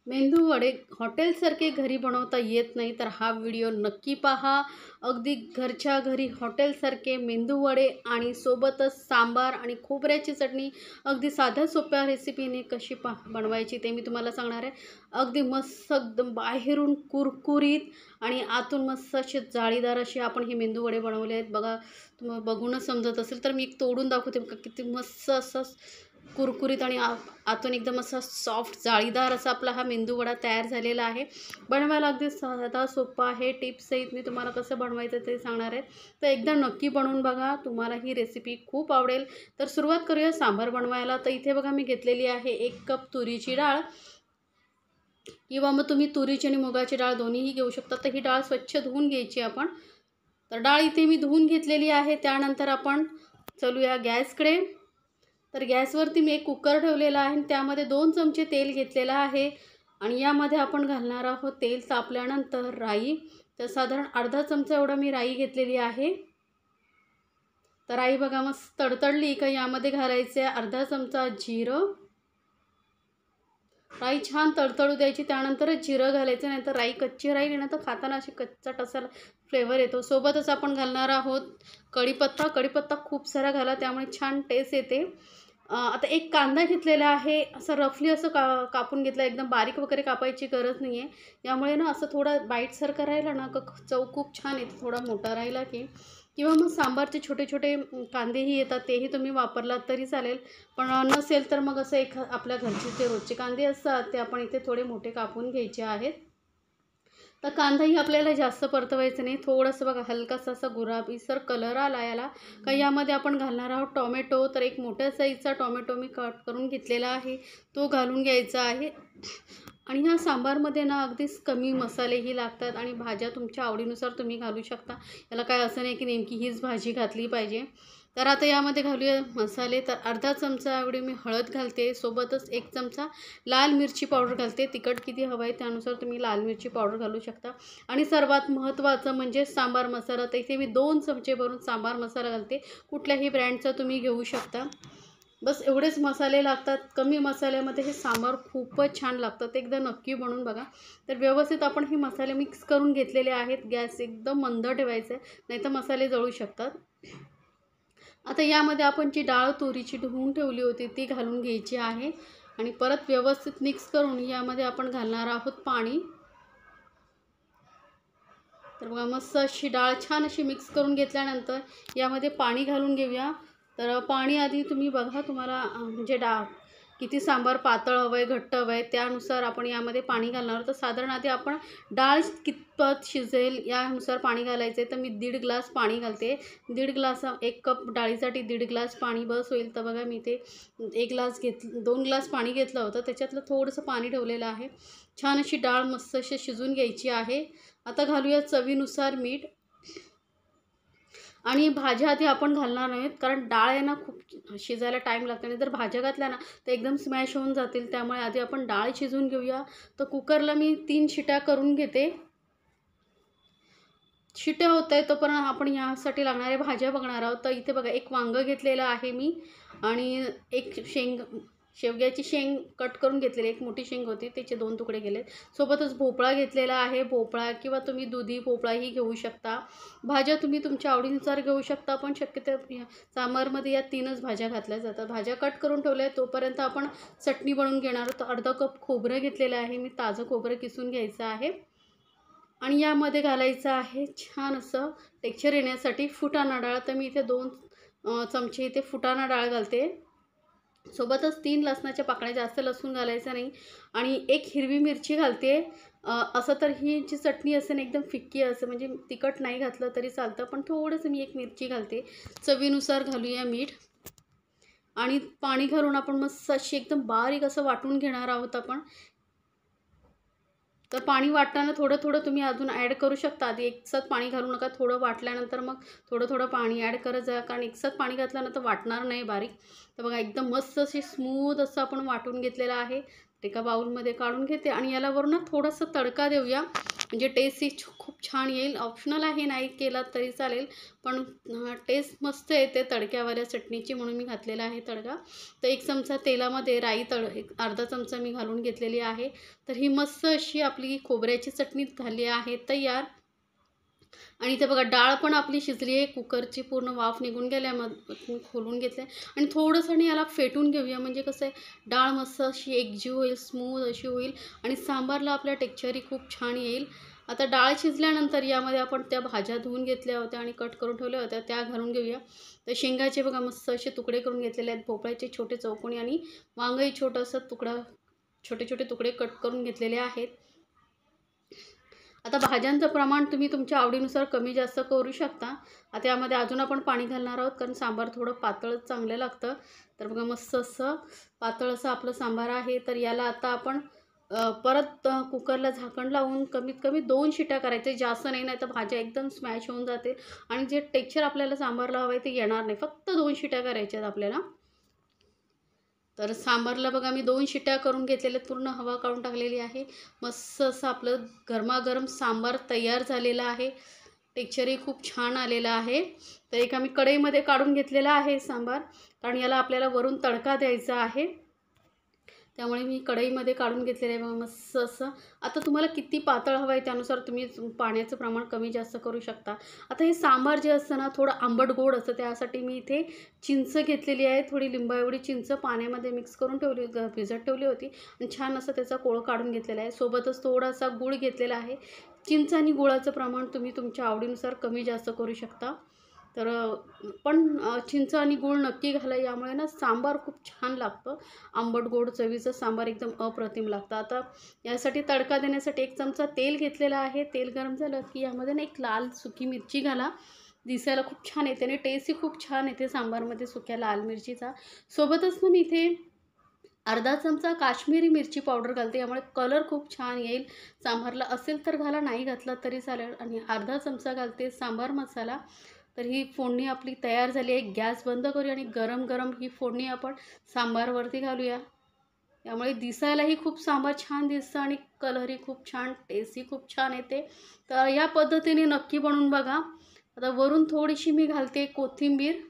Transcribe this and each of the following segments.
मेंदू वडे हॉटेलसारखे घरी बनवता येत नाही तर हा व्हिडिओ नक्की पहा। अगदी घरच्या घरी हॉटेलसारखे मेंदू वडे आणि सोबतच सांबार आणि खोबऱ्याची चटणी अगदी साध्या सोप्या रेसिपीने कशी बनवायची ते मी तुम्हाला सांगणार आहे। अगदी मस्त एकदम बाहेरून कुरकुरीत आणि आतून मस्त असे जाळीदार असे आपण हे मेंदू वडे बनवले आहेत बघा। तुम्हाला बघूनच समजत असेल तर मी एक तोडून दाखवते बघा किती मस्त असं कुरकुरीत आणि आतून एकदम असा सॉफ्ट जाळीदार असा आपला हा मेंदू वडा तयार झालेला आहे। बनवायला अगदी साधा सोपा आहे। टिप्स सहित मी तुम्हाला कसं बनवायचं ते सांगणार आहे, तर एकदा नक्की बनवून बघा, तुम्हाला ही रेसिपी खूप आवडेल। तर सुरुवात करूया सांबार बनवायला। तर इथे बघा मी घेतलेली आहे 1 कप तुरीची डाळ, किंवा मग तुम्ही तुरीची आणि मुगाची डाळ दोन्हीही घेऊ शकता। तर ही डाळ स्वच्छ धुवून घ्यायची आपण। तर डाळ इथे मी धुवून घेतलेली आहे। त्यानंतर आपण चलूया गॅसकडे। तर गॅसवरती मी एक कुकर ठेवलेला आहे, त्यामध्ये 2 चमचे तेल घेतलेलं आहे आणि यामध्ये आपण घालणार आहोत तेल तापल्यानंतर राई। तर साधारण अर्धा चमचा एवढा मी राई घेतलेली आहे। तर राई बघा मस्त तडतडली का यामध्ये घालायचे अर्धा चमचा जिरं। राई छान तडतडू द्यायची, त्यानंतरच जिरं घालायचं, नाहीतर राई कच्ची राहिली ना तर खाताना अशी कच्चा असा फ्लेवर येतो। सोबतच आपण घालणार आहोत कढीपत्ता। कढीपत्ता खूप सारा घाला, त्यामुळे छान टेस्ट येते। आता एक कांदा घेतलेला आहे, असं रफली असं कापून घेतला, एकदम बारीक वगैरे कापायची गरज नाही आहे। यामुळे ना असं थोडं बाईटसारखं राहिलं ना चव खूप छान येते, थोडा मोठा राहिला की। किंवा मग सांबारचे छोटे छोटे कांदेही येतात, तेही तुम्ही वापरलात तरी चालेल। पण नसेल तर मग असं आपल्या घरचे जे रोजचे कांदे असतात ते आपण इथे थोडे मोठे कापून घ्यायचे आहेत। तर कांदाही आपल्याला जास्त परतवायचं नाही, थोडंसं बघा हलकासा असा गुलाबीसर कलर आला याला का यामध्ये आपण घालणार आहोत टोमॅटो। तर एक मोठ्या साईजचा टोमॅटो मी कट करून घेतलेला आहे, तो घालून घ्यायचा आहे। आणि ह्या सांबारमध्ये ना अगदीच कमी मसालेही लागतात आणि भाज्या तुमच्या आवडीनुसार तुम्ही घालू शकता। याला काय असं नाही की नेमकी हीच भाजी घातली पाहिजे। तर आता यामध्ये घालूया मसाले। तर अर्धा चमचा एवढी मी हळद घालते, सोबतच 1 चमचा लाल मिरची पावडर घालते। तिखट किती हवं आहे त्यानुसार तुम्ही लाल मिरची पावडर घालू शकता। आणि सर्वात महत्त्वाचं म्हणजे सांबार मसाला। तर इथे मी 2 चमचे भरून सांबार मसाला घालते, कुठल्याही ब्रँडचा तुम्ही घेऊ शकता। बस एवढेच मसाले लागतात, कमी मसाल्यामध्ये हे सांबार खूपच छान लागतं, ते एकदा नक्की बनवून बघा। तर व्यवस्थित आपण हे मसाले मिक्स करून घेतलेले आहेत। गॅस एकदम मंद ठेवायचा आहे, नाहीतर मसाले जळू शकतात। आता यामध्ये आपण जी डाळ तुरीची धुवून ठेवली होती ती घालून घ्यायची आहे आणि परत व्यवस्थित मिक्स करून यामध्ये आपण घालणार आहोत पाणी। तर बघा मस्त अशी डाळ छान अशी मिक्स करून घेतल्यानंतर यामध्ये पाणी घालून घेऊया। तर पाणी आधी तुम्ही बघा, तुम्हाला म्हणजे किती सांबार पातळ हवं आहे घट्ट हवं आहे त्यानुसार आपण यामध्ये पाणी घालणार आहोत। तर साधारण आधी आपण डाळ कितपत शिजेल यानुसार पाणी घालायचं आहे। तर मी 1.5 ग्लास पाणी घालते। 1.5 ग्लास 1 कप डाळीसाठी 1.5 ग्लास पाणी बस होईल। तर बघा मी ते 2 ग्लास पाणी घेतलं होतं, त्याच्यातलं थोडंसं पाणी ठेवलेलं आहे। छान अशी डाळ मस्त अशी शिजून घ्यायची आहे। आता घालूया चवीनुसार मीठ। आणि भाज्या आधी आपण घालणार नाहीत, कारण डाळ आहे ना खूप शिजायला टाईम लागतो, नाही तर भाज्या घातल्या ना तर एकदम स्मॅश होऊन जातील। त्यामुळे आधी आपण डाळ शिजवून घेऊया। तर कुकरला मी 3 शिट्या करून घेते। शिट्या होत आहे तोपर्यंत आपण यासाठी लागणाऱ्या भाज्या बघणार आहोत। तर इथे बघा एक वांगं घेतलेलं आहे मी, आणि एक शेवग्याची शेंग कट करून घेतलेली, एक मोठी शेंग होती त्याचे 2 तुकडे केले। सोबतच भोपळा घेतलेला आहे, भोपळा किंवा तुम्ही दुधी भोपळाही घेऊ शकता। भाज्या तुम्ही तुमच्या आवडीनुसार घेऊ शकता, पण शक्यतो सांबारमध्ये या 3च भाज्या घातल्या जातात। भाज्या कट करून ठेवल्या तोपर्यंत आपण चटणी बनवून घेणार आहोत। तर अर्धा कप खोबरं घेतलेलं आहे मी, ताजं खोबरं किसून घ्यायचं आहे आणि यामध्ये घालायचं आहे छान असं टेक्स्चर येण्यासाठी फुटाणा डाळ। तर मी इथे 2 चमचे इथे फुटाणा डाळ घालते। सोबतच 3 लसणाच्या पाकळ्या, जास्त लसूण घालायचं नाही, आणि 1 हिरवी मिरची घालते। असं तर ही जी चटणी असते ना एकदम फिक्की असते, म्हणजे तिखट नाही घातलं तरी चालतं, पण थोडंसं मी 1 मिरची घालते। चवीनुसार घालूया मीठ आणि पाणी घालून आपण मस्त अशी एकदम बारीक असं वाटून घेणार आहोत आपण। तर पाणी वाटताना थोडं थोडं तुम्ही अजून ॲड करू शकता, आधी एकसाथ पाणी घालू नका, थोडं वाटल्यानंतर मग थोडं थोडं पाणी ॲड करत जा, कारण एकसाथ पाणी घातल्यानंतर वाटणार नाही बारीक। तर बघा एकदम मस्त अशी स्मूथ असं आपण वाटून घेतलेलं आहे। एका बाउलमध्ये काढून घेते आणि याला वरून थोडासा तडका देऊया, म्हणजे टेस्ट ही खूप छान येईल. ऑप्शनल आहे, नाही केला तरी चालेल, पण टेस्ट मस्त येते तडक्यावाल्या चटणीची, म्हणून मी घातलेला आहे तडका. तर 1 चमचा तेलामध्ये राई एक अर्धा चमचा मी घालून घेतलेली आहे. तर ही मस्त अशी आपली खोबऱ्याची चटणी झाली आहे तयार. आणि इथे बघा डाळ पण आपली शिजली आहे, कुकरची पूर्ण वाफ निघून गेल्या, मग खोलून घेतले आणि थोडंसं याला फेटून घेऊया, म्हणजे कसं आहे डाळ मस्त अशी एकजीव होईल, स्मूथ अशी होईल आणि सांबारला आपल्या टेक्स्चरही खूप छान येईल. आता डाळ शिजल्यानंतर यामध्ये आपण त्या भाज्या धुवून घेतल्या होत्या आणि कट करून ठेवल्या होत्या त्या घालून घेऊया. तर शेंगाचे बघा मस्त असे तुकडे करून घेतलेले आहेत, भोपळ्याचे छोटे चौकोनी आणि वांगही छोटंसं छोटे छोटे तुकडे कट करून घेतलेले आहेत. आता भाज्यांचं प्रमाण तुम्ही तुमच्या आवडीनुसार कमी जास्त करू शकता. आता यामध्ये अजून आपण पाणी घालणार आहोत, कारण सांबार थोडं पातळच चांगलं लागतं. तर बघा मस्त असं पातळ असं आपलं सांबार आहे. तर याला आता आपण परत कुकरला झाकण लावून कमीत कमी 2 शिट्या करायच्या, जास्त नाही, नाही तर भाज्या एकदम स्मॅश होऊन जातील आणि जे टेक्स्चर आपल्याला सांबारला हवं आहे ते येणार नाही. फक्त 2 शिट्या करायच्या आहेत आपल्याला. तर सांबारला बघा मी 2 शिट्या करून घेतलेल्या, पूर्ण हवा काढून टाकलेली आहे. मस्त असं आपलं गरमागरम सांबार तयार झालेलं आहे. टेक्स्चरही खूप छान आलेलं आहे. तर एका मी कढईमध्ये काढून घेतलेला आहे सांबार, कारण याला आपल्याला वरून तडका द्यायचा आहे. त्यामुळे मी कढईमध्ये काढून घेतलेलं आहे बघा मस्त असं. आता तुम्हाला किती पातळ हवं आहे त्यानुसार तुम्ही पाण्याचं प्रमाण कमी जास्त करू शकता. आता हे सांबार जे असतं ना थोडं आंबट गोड असतं, त्यासाठी मी इथे चिंच घेतलेली आहे, थोडी लिंबा एवढी चिंच पाण्यामध्ये मिक्स करून भिजत ठेवली होती आणि छान असं त्याचा कोळ काढून घेतलेला आहे. सोबतच थोडासा गूळ घेतलेला आहे. चिंच आणि गुळाचं प्रमाण तुम्ही तुमच्या आवडीनुसार कमी जास्त करू शकता. तर पण चिंच आणि गूळ नक्की घाला, यामुळे ना सांबार खूप छान लागतं. आंबट गोड चवीचं सांबार एकदम अप्रतिम लागतं. आता यासाठी तडका देण्यासाठी 1 चमचा तेल घेतलेला आहे. तेल गरम झालं की यामध्ये ना एक लाल सुकी मिरची घाला, दिसायला खूप छान येते आणि टेस्टही खूप छान येते सांबारमध्ये सुक्या लाल मिरचीचा. सोबतच ना मी इथे अर्धा चमचा काश्मीरी मिरची पावडर घालते, यामुळे कलर खूप छान येईल सांबारला. असेल तर घाला, नाही घातला तरी चालेल. आणि अर्धा चमचा घालते सांबार मसाला. तर ही फोडणी आपली तयार झाली आहे. गॅस बंद करूया आणि गरम गरम ही फोडणी आपण सांबारवरती घालूया. त्यामुळे दिसायलाही खूप सांबार छान दिसतं आणि कलरही खूप छान, टेस्टही खूप छान येते. तर या पद्धतीने नक्की बनवून बघा. आता वरून थोडीशी मी घालते कोथिंबीर.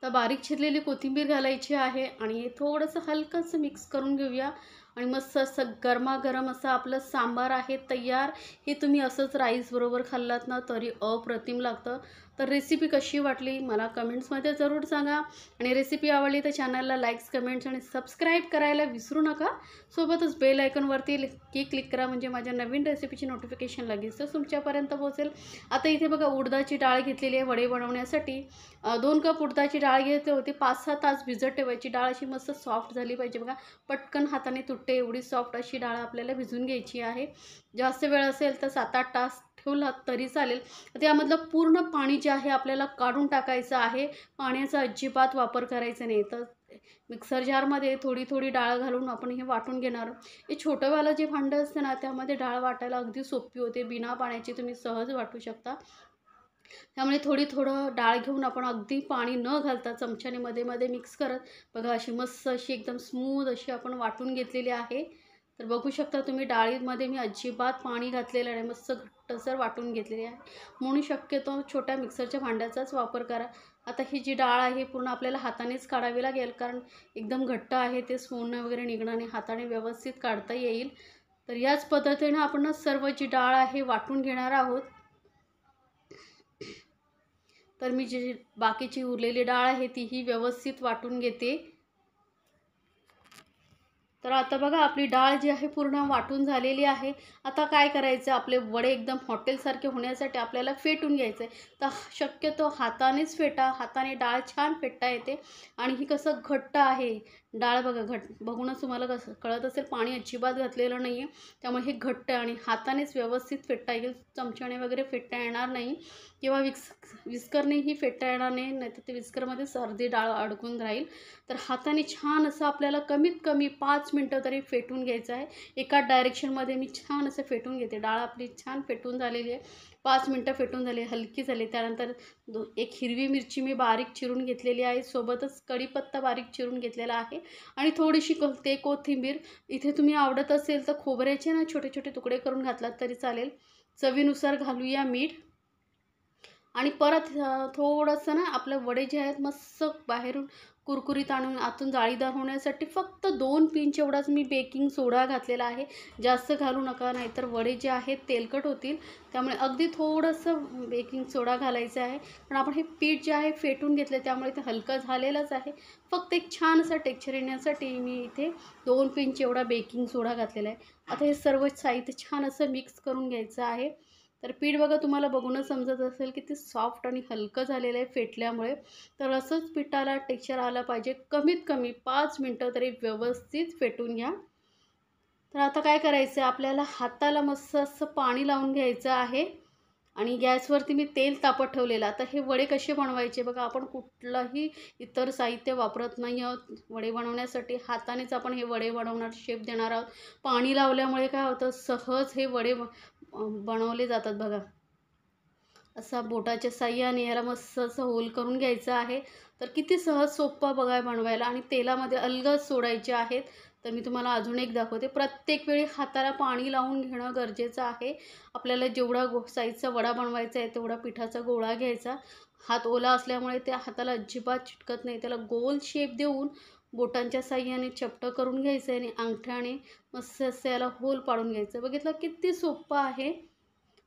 तर बारीक चिरलेली कोथिंबीर घालायची आहे आणि हे थोडंसं हलकंसं मिक्स करून घेऊया आणि मस्त असं गरमागरम असं आपलं सांबार आहे तयार. हे तुम्ही असंच राईसबरोबर खाल्लात ना तरी अप्रतिम लागतं. तर रेसिपी कशी वाटली मला कमेंट्समध्ये जरूर सांगा आणि रेसिपी आवडली तर चॅनलला लाईक्स, कमेंट्स आणि सबस्क्राईब करायला विसरू नका. सोबतच बेल आयकॉनवरती क्लिक करा, म्हणजे माझ्या नवीन रेसिपीची नोटिफिकेशन लगेचच तुमच्यापर्यंत पोहोचेल. आता इथे बघा उडदाची डाळ घेतलेली आहे वडे बनवण्यासाठी. 2 कप उडदाची डाळ घेतली होती. 5-6 तास भिजत ठेवायची. डाळ अशी मस्त सॉफ्ट झाली पाहिजे बघा, पटकन हाताने तुटते एवढी सॉफ्ट अशी डाळ आपल्याला भिजून घ्यायची आहे. जास्त वेळ असेल तर 7-8 तास ठेवलात तरी चालेल. त्यामधलं पूर्ण पाणी जे आहे आपल्याला काढून टाकायचं आहे. पाण्याचा अजिबात वापर करायचा नाही. तर मिक्सर जारमध्ये थोडी थोडी डाळ घालून आपण हे वाटून घेणार. हे छोटंवालं जे भांडं असतं ना त्यामध्ये डाळ वाटायला अगदी सोपी होते. बिना पाण्याची तुम्ही सहज वाटू शकता. त्यामुळे थोडं डाळ घेऊन आपण अगदी पाणी न घालता चमच्याने मध्ये मध्ये मिक्स करत बघा अशी मस्त अशी एकदम स्मूथ अशी आपण वाटून घेतलेली आहे. तर बघू शकता तुम्ही डाळीमध्ये मी अजिबात पाणी घातलेलं नाही, मस्त घट्टसर वाटून घेतलेली आहे. म्हणून शक्यतो छोट्या मिक्सरच्या भांड्याचाच वापर करा. आता ही जी डाळ आहे पूर्ण आपल्याला हातानेच काढावी लागेल, कारण एकदम घट्ट आहे, ते सोनं वगैरे निघणं आणि हाताने व्यवस्थित काढता येईल. तर याच पद्धतीने आपण सर्व जी डाळ आहे वाटून घेणार आहोत. तर मी जी बाकीची उरलेली डाळ आहे तीही व्यवस्थित वाटून घेते. तर आता बघा आपली डाळ जी आहे पूर्ण वाटून झालेली आहे. आता काय करायचं, आपले वडे एकदम हॉटेलसारखे होण्यासाठी आपल्याला फेटून घ्यायचं आहे. तर शक्यतो हातानेच फेटा, हाताने डाळ छान फेटता येते. आणि ही कसं घट्ट आहे डाळ बघा, बघूनच तुम्हाला कसं कळत असेल पाणी अजिबात घातलेलं नाही आहे. त्यामुळे हे घट्ट आणि हातानेच व्यवस्थित फेटता येईल, चमच्याने वगैरे फेटता येणार नाही किंवा विस्करनेही फेटता येणार नाही, नाहीतर ते विस्करमध्येच अर्धी डाळ अडकून राहील. तर हाताने छान असं आपल्याला कमीत कमी 5 मिनटं तरी फेटून घ्यायचं आहे. एका डायरेक्शनमध्ये मी छान असं फेटून घेते. डाळ आपली छान फेटून झालेली आहे. 5 मिनटं फेटून झाले, हलकी झाली. त्यानंतर एक हिरवी मिरची मी बारीक चिरून घेतलेली आहे, सोबतच कढीपत्ता बारीक चिरून घेतलेला आहे आणि थोडीशी कोथिंबीर. इथे तुम्ही आवडत असेल तर खोबऱ्याचे ना छोटे छोटे तुकडे करून घातलात तरी चालेल. चवीनुसार घालूया मीठ आणि परत थोडंसं ना आपले वडे जे आहेत मस्त बाहेरून कुरकुरीत आणून आतून जाळीदार होण्यासाठी फक्त 2 पिंच एवढाच मी बेकिंग सोडा घातलेला आहे. जास्त घालू नका, नाहीतर वडे जे आहेत तेलकट होतील. त्यामुळे अगदी थोडंसं बेकिंग सोडा घालायचं आहे. पण आपण हे पीठ जे आहे फेटून घेतलं त्यामुळे ते हलकं झालेलंच आहे. फक्त एक छान असं टेक्स्चर येण्यासाठी मी इथे 2 पिंच एवढा बेकिंग सोडा घातलेला आहे. आता हे सर्व साहित्य छान असं मिक्स करून घ्यायचं आहे. तर पीठ बघा तुम्हाला बघूनच समजत असेल किती सॉफ्ट आणि हलकं झालेलं आहे फेटल्यामुळे. तर असंच पिठाला टेक्स्चर आलं पाहिजे. कमीत कमी 5 मिनटं तरी व्यवस्थित फेटून घ्या. तर आता काय करायचं आहे, आपल्याला हाताला मस्त असं पाणी लावून घ्यायचं आहे आणि गॅसवरती मी तेल तापत ठेवलेलं. आता हे वडे कसे बनवायचे बघा, आपण कुठलंही इतर साहित्य वापरत नाही आहोत वडे बनवण्यासाठी. हातानेच आपण हे वडे बनवणार, शेप देणार आहोत. पाणी लावल्यामुळे काय होतं, सहज हे वडे बनवले जातात बघा. असा बोटाच्या साहाय्याने याला मस्त असं होल करून घ्यायचं आहे. तर किती सहज सोपं बघा बनवायला आणि तेलामध्ये अलगद सोडायचे आहेत. तर मी तुम्हाला अजून एक दाखवते. प्रत्येक वेळी हाताला पाणी लावून घेणं गरजेचं आहे. आपल्याला जेवढा साईजचा वडा बनवायचा आहे तेवढा पिठाचा गोळा घ्यायचा. हात ओला असल्यामुळे त्या हाताला अजिबात चिटकत नाही. त्याला गोल शेप देऊन बोटांच्या साहाय्याने चपटं करून घ्यायचं आणि अंगठ्याने मस्त असं याला होल पाडून घ्यायचं. बघितलं किती सोपं आहे.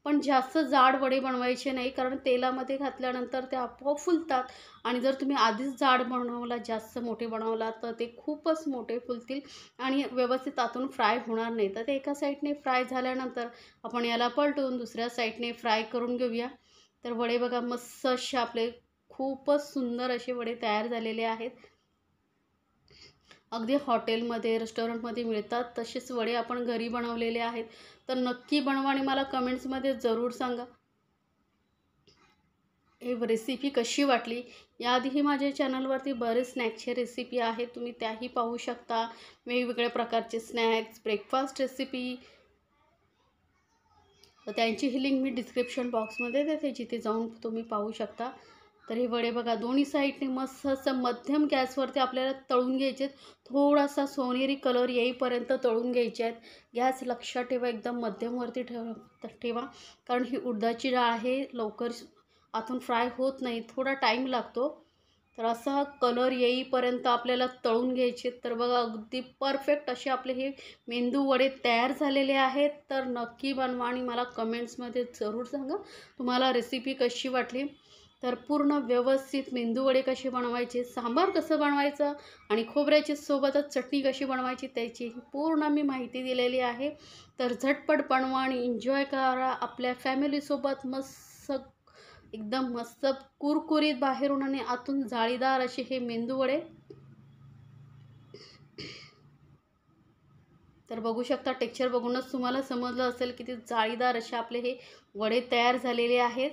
पण जास्त जाड वडे बनवायचे नाही, कारण तेलामध्ये घातल्यानंतर ते आपोआप फुलतात आणि जर तुम्ही आधीच जाड बनवला, जास्त मोठे बनवला तर ते खूपच मोठे फुलतील आणि व्यवस्थित आतून फ्राय होणार नाही. तर ते एका साईडने फ्राय झाल्यानंतर आपण याला पलटून दुसऱ्या साईडने फ्राय करून घेऊया. तर वडे बघा मस्त असे आपले खूपच सुंदर असे वडे तयार झालेले आहेत. अगदी हॉटेलमध्ये, रेस्टॉरंटमध्ये मिळतात तसेच वडे आपण घरी बनवलेले आहेत. तर नक्की बनवा आणि मला कमेंट्समध्ये जरूर सांगा हे रेसिपी कशी वाटली. याआधीही माझ्या चॅनलवरती बरेच स्नॅक्सचे रेसिपी आहेत, तुम्ही त्याही पाहू शकता. वेगवेगळ्या प्रकारचे स्नॅक्स, ब्रेकफास्ट रेसिपी, तर त्यांचीही लिंक मी डिस्क्रिप्शन बॉक्समध्ये देते, जिथे जाऊन तुम्ही पाहू शकता. तर हे वडे बघा दोन्ही साईडने मस्त असं मध्यम गॅसवरती आपल्याला तळून घ्यायचे आहेत. थोडासा सोनेरी कलर येईपर्यंत तळून घ्यायचे आहेत. गॅस लक्षात ठेवा, एकदम मध्यमवरती ठेवा, कारण ही उडदाची डाळ आहे, लवकर आतून फ्राय होत नाही, थोडा टाईम लागतो. तर असा कलर येईपर्यंत आपल्याला तळून घ्यायचे. तर बघा अगदी परफेक्ट असे आपले हे मेंदू वडे तयार झालेले आहेत. तर नक्की बनवा आणि मला कमेंट्समध्ये जरूर सांगा तुम्हाला रेसिपी कशी वाटली. तर पूर्ण व्यवस्थित मेंदू वडे कसे बनवायचे, सांबार कसं बनवायचं आणि खोबऱ्याची सोबतच चटणी कशी बनवायची त्याची पूर्ण मी माहिती दिलेली आहे. तर झटपट बनवा आणि एन्जॉय करा आपल्या फॅमिलीसोबत. मस्त एकदम मस्त कुरकुरीत बाहेरून आणि आतून जाळीदार असे हे मेंदू वडे. तर बघू शकता, टेक्स्चर बघूनच तुम्हाला समजलं असेल किती जाळीदार असे आपले हे वडे तयार झालेले आहेत.